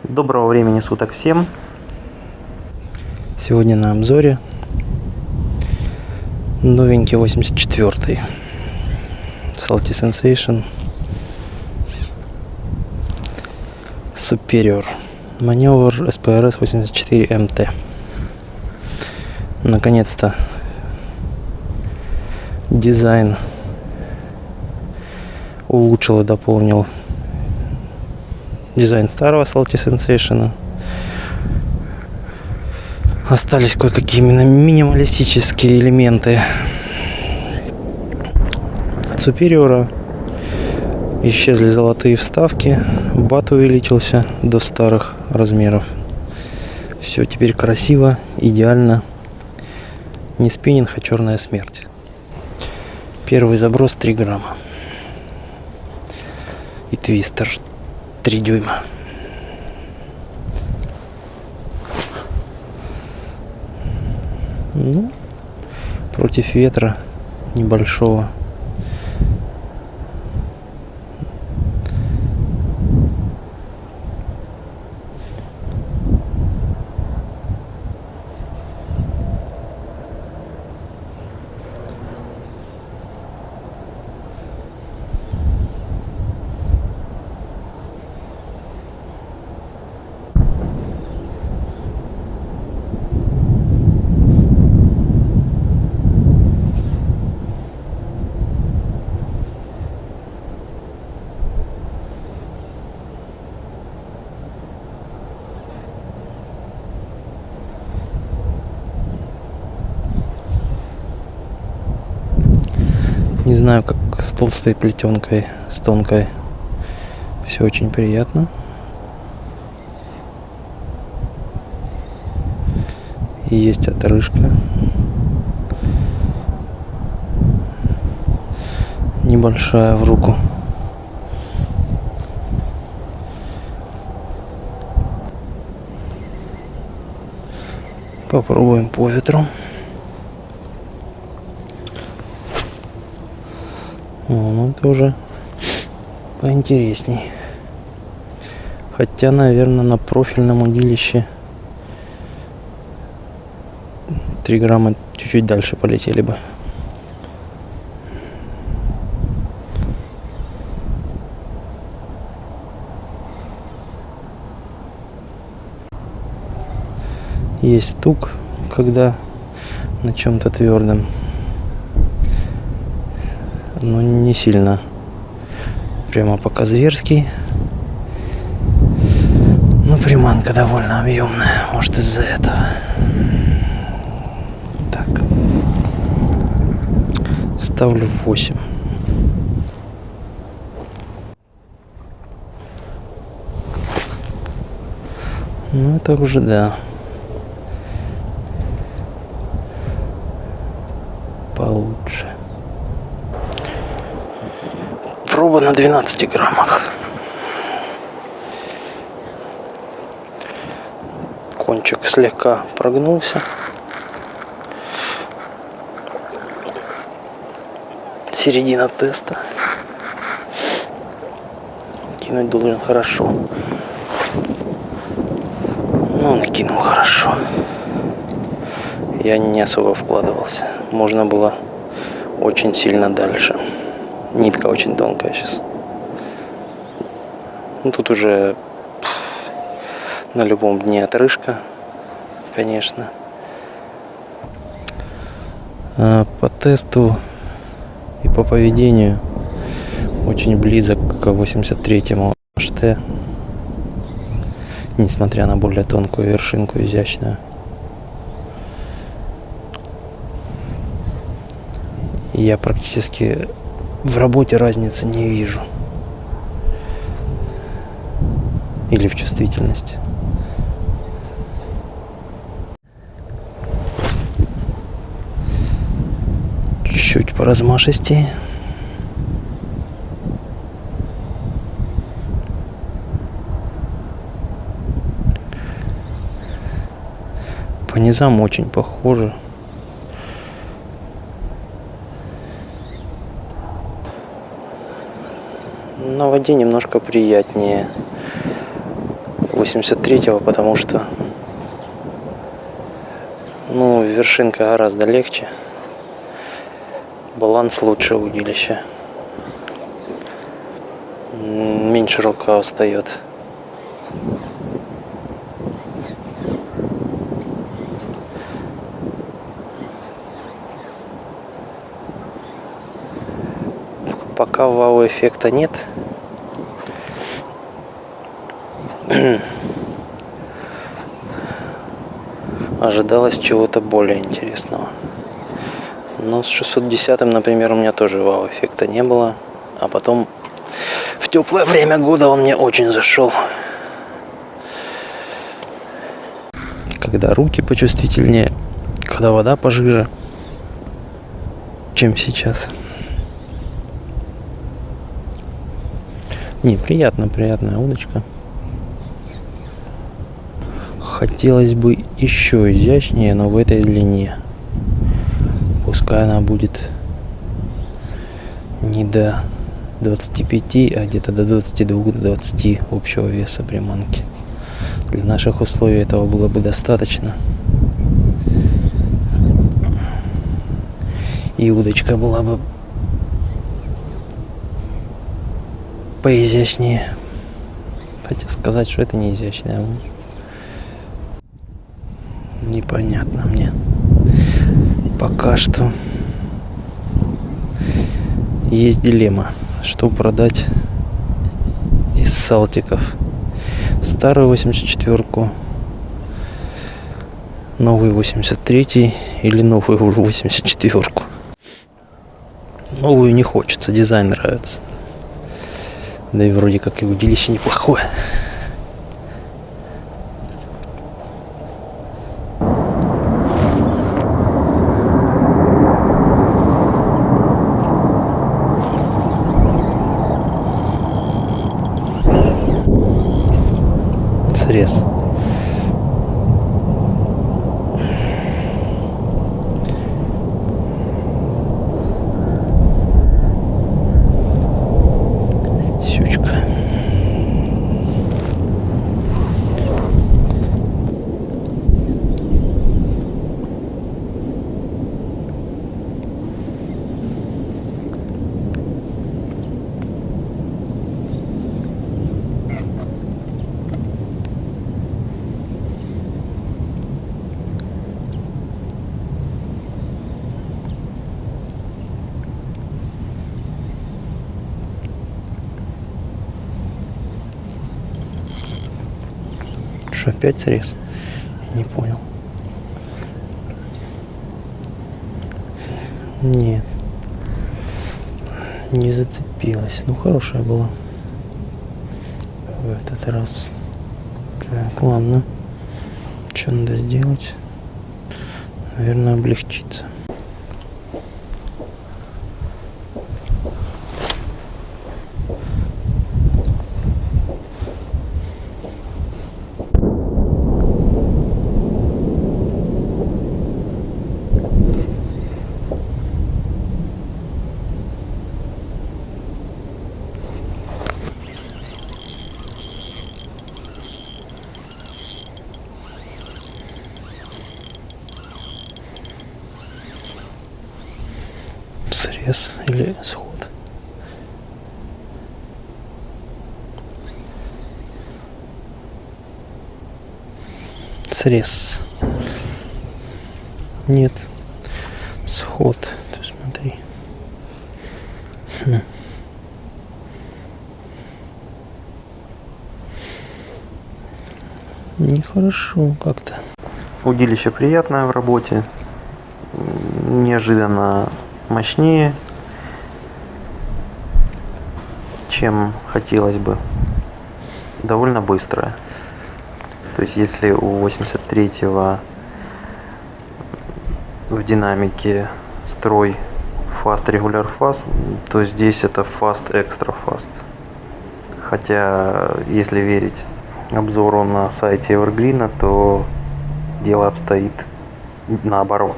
Доброго времени суток всем. Сегодня на обзоре новенький 84-й Salty Sensation Superior маневр SPRS 84 MT. Наконец-то дизайн улучшил и дополнил дизайн старого Salty Sensation. Остались кое-какие именно минималистические элементы от Superior. Исчезли золотые вставки, бат увеличился до старых размеров. Все теперь красиво, идеально. Не спиннинг, а черная смерть. Первый заброс 3 грамма. И твистер 3 дюйма. Ну, против ветра небольшого. Не знаю, как с толстой плетенкой, с тонкой. Все очень приятно. И есть отрыжка. Небольшая в руку. Попробуем по ветру. Ну, это уже поинтересней. Хотя, наверное, на профильном удилище 3 грамма чуть-чуть дальше полетели бы. Есть стук, когда на чем-то твердом. Но не сильно прямо пока зверский. Но приманка довольно объемная. Может, из-за этого. Так. Ставлю 8. Ну, это уже да. Получше. Проба на 12 граммах. Кончик слегка прогнулся. Середина теста. Кинуть должен хорошо. Ну, накинул хорошо. Я не особо вкладывался. Можно было очень сильно дальше. Нитка очень тонкая сейчас. Ну, тут уже на любом дне отрыжка, конечно. По тесту и по поведению очень близок к 83-му HT. Несмотря на более тонкую вершинку, изящную. Я практически в работе разницы не вижу. Или в чувствительности. Чуть поразмашистее. По низам очень похоже. На воде немножко приятнее. 83-го, потому что вершинка гораздо легче. Баланс лучше у удилища. Меньше рука устает. Пока вау-эффекта нет. Ожидалось чего-то более интересного. Но с 610-м, например, у меня тоже вау-эффекта не было. А потом в теплое время года он мне очень зашел. Когда руки почувствительнее, когда вода пожиже, чем сейчас. Приятная удочка. Хотелось бы еще изящнее, но в этой длине. Пускай она будет не до 25, а где-то до 22-20 общего веса приманки. Для наших условий этого было бы достаточно. И удочка была бы поизящнее. Хотя сказать, что это не изящная, непонятно мне. Пока что есть дилемма, что продать из салтиков. Старую 84-ку, новый 83-й или новую 84-ку. Новую не хочется, дизайн нравится. Да и вроде как и удилище неплохое. Срез. Щучка. Что, опять срез? Не понял. Нет. Не зацепилась. Хорошая была. В этот раз. Так, ладно. Что надо сделать? Наверное, облегчиться. Срез или сход? Срез. Нет. Сход. Ты смотри. Нехорошо как-то. Удилище приятное в работе. Неожиданно мощнее, чем хотелось бы. Довольно быстрое. То есть если у 83-го в динамике строй fast regular fast, то здесь это fast extra fast. Хотя если верить обзору на сайте Evergreen, то дело обстоит наоборот.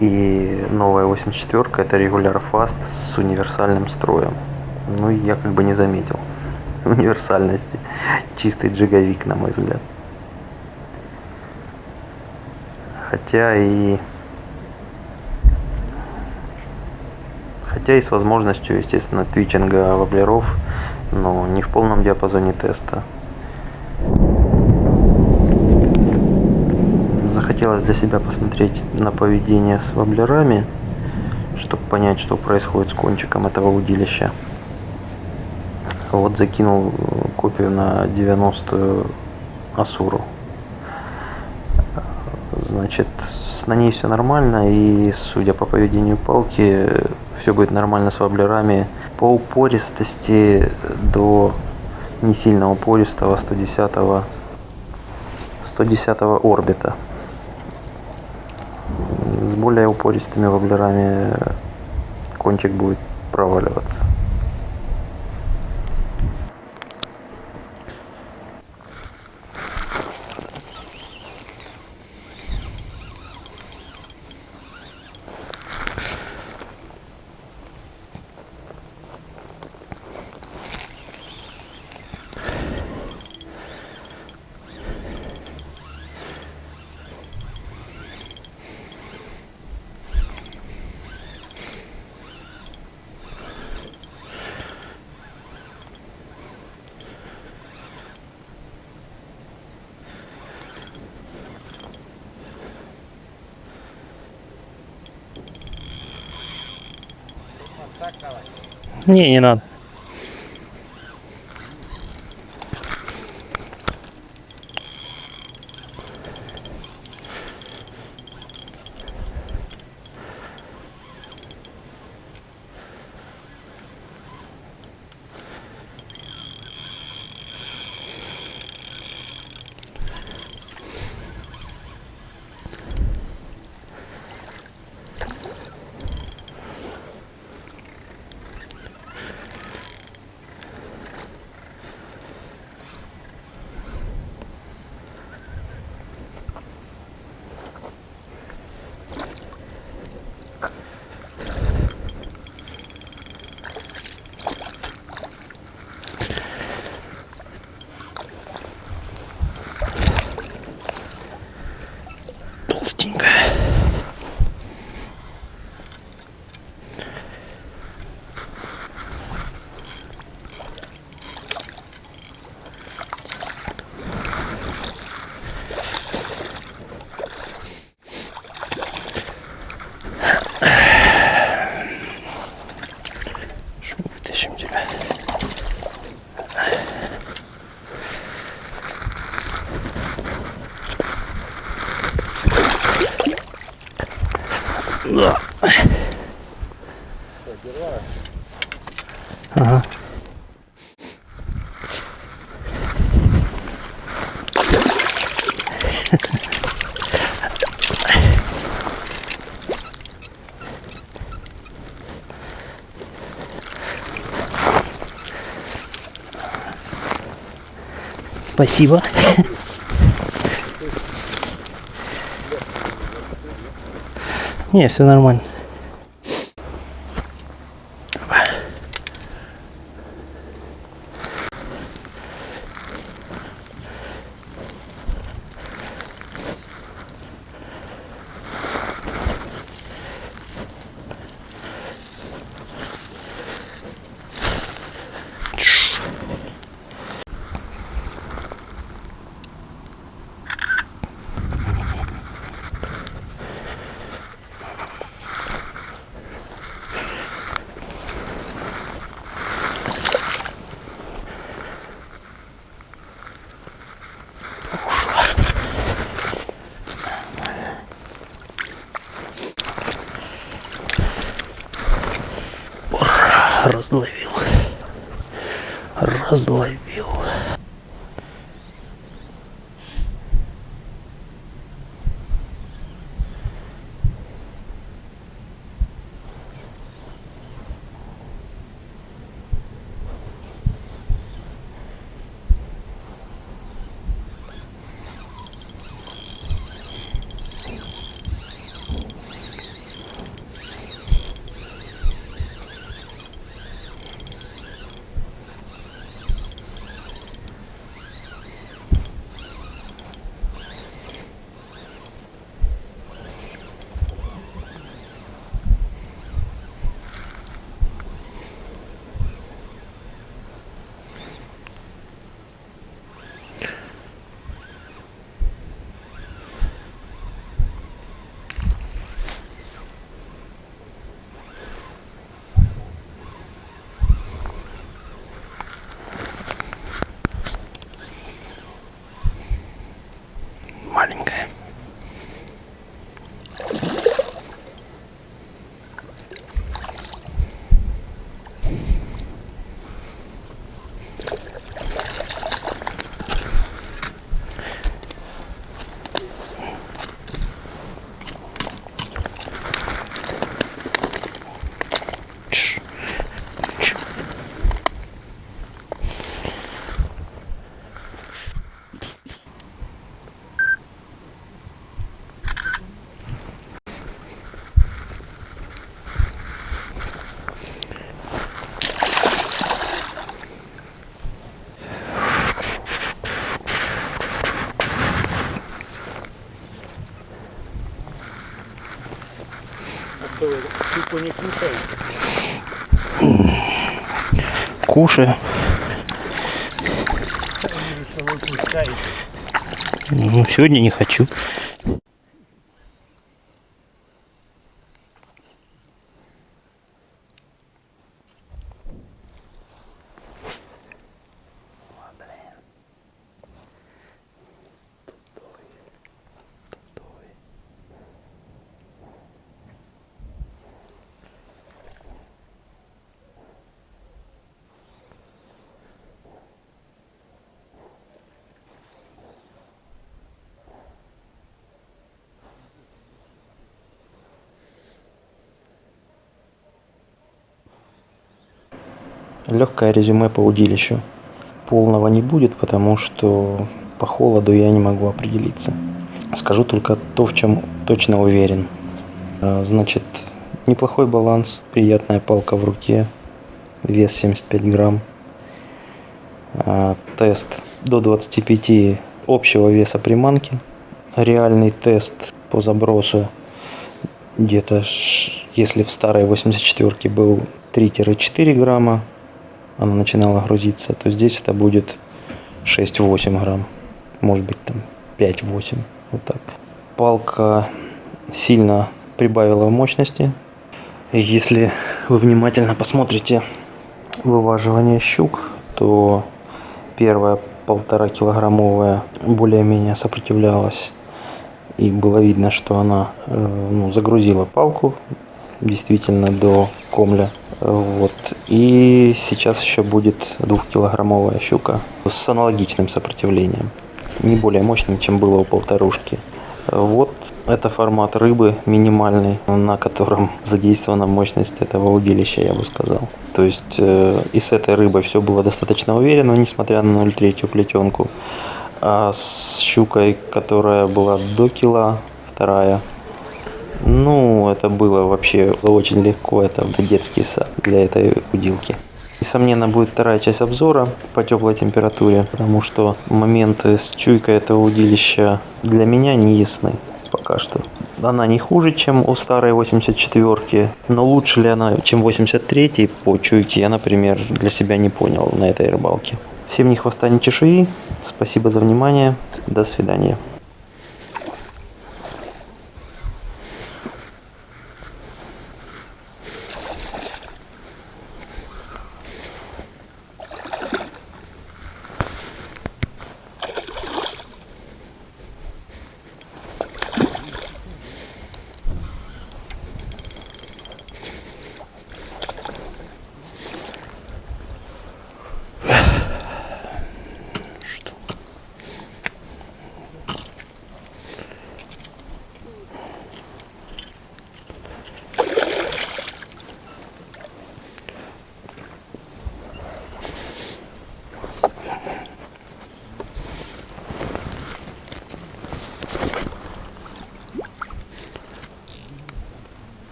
И новая 84-ка это regular fast с универсальным строем. Я как бы не заметил. универсальности. Чистый джиговик, на мой взгляд. Хотя и с возможностью, естественно, твичинга воблеров, но не в полном диапазоне теста. Захотелось для себя посмотреть на поведение с воблерами, чтобы понять, что происходит с кончиком этого удилища. Вот закинул копию на 90-ю Асуру. Значит, на ней все нормально, и судя по поведению палки, все будет нормально с воблерами. По упористости до не сильно упористого 110-го орбита. С более упористыми воблерами кончик будет проваливаться. Не надо. Вытащим тебя. Да. Ага. Спасибо. Не, все нормально. Разловил. Разловил. что не кушаете? Кушаю. Что вы кушаете? Ну, сегодня не хочу. Легкое резюме по удилищу. Полного не будет, потому что по холоду я не могу определиться. Скажу только то, в чем точно уверен. Значит, неплохой баланс, приятная палка в руке, вес 75 грамм. Тест до 25 общего веса приманки. Реальный тест по забросу где-то, если в старой 84 был 3-4 грамма, она начинала грузиться, то здесь это будет 6-8 грамм, может быть там 5-8, вот так. Палка сильно прибавила в мощности. Если вы внимательно посмотрите вываживание щук, то первая 1,5 килограммовая более-менее сопротивлялась, и было видно, что она загрузила палку действительно до комля. Вот. И сейчас еще будет 2-килограммовая щука с аналогичным сопротивлением, не более мощным, чем было у полторушки. Вот это формат рыбы минимальный, на котором задействована мощность этого удилища, я бы сказал. То есть и с этой рыбой все было достаточно уверенно, несмотря на 0,3 плетенку. А с щукой, которая была до кила, вторая, это было вообще очень легко, это детский сад для этой удилки. Несомненно, будет вторая часть обзора по теплой температуре, потому что моменты с чуйкой этого удилища для меня не ясны пока что. Она не хуже, чем у старой 84, но лучше ли она, чем 83 по чуйке, я, например, для себя не понял на этой рыбалке. Всем ни хвоста, ни чешуи. Спасибо за внимание. До свидания.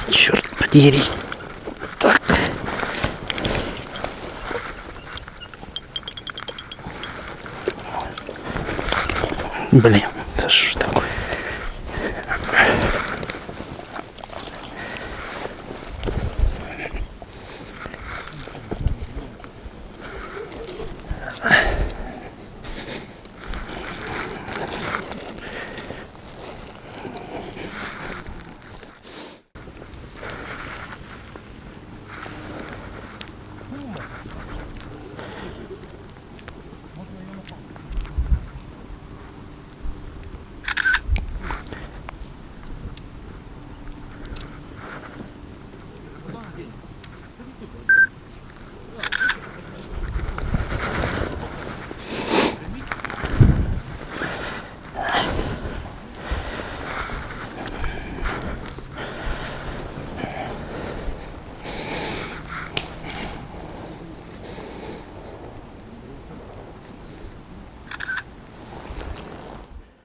Черт подери. Так. Блин, это что ж такое?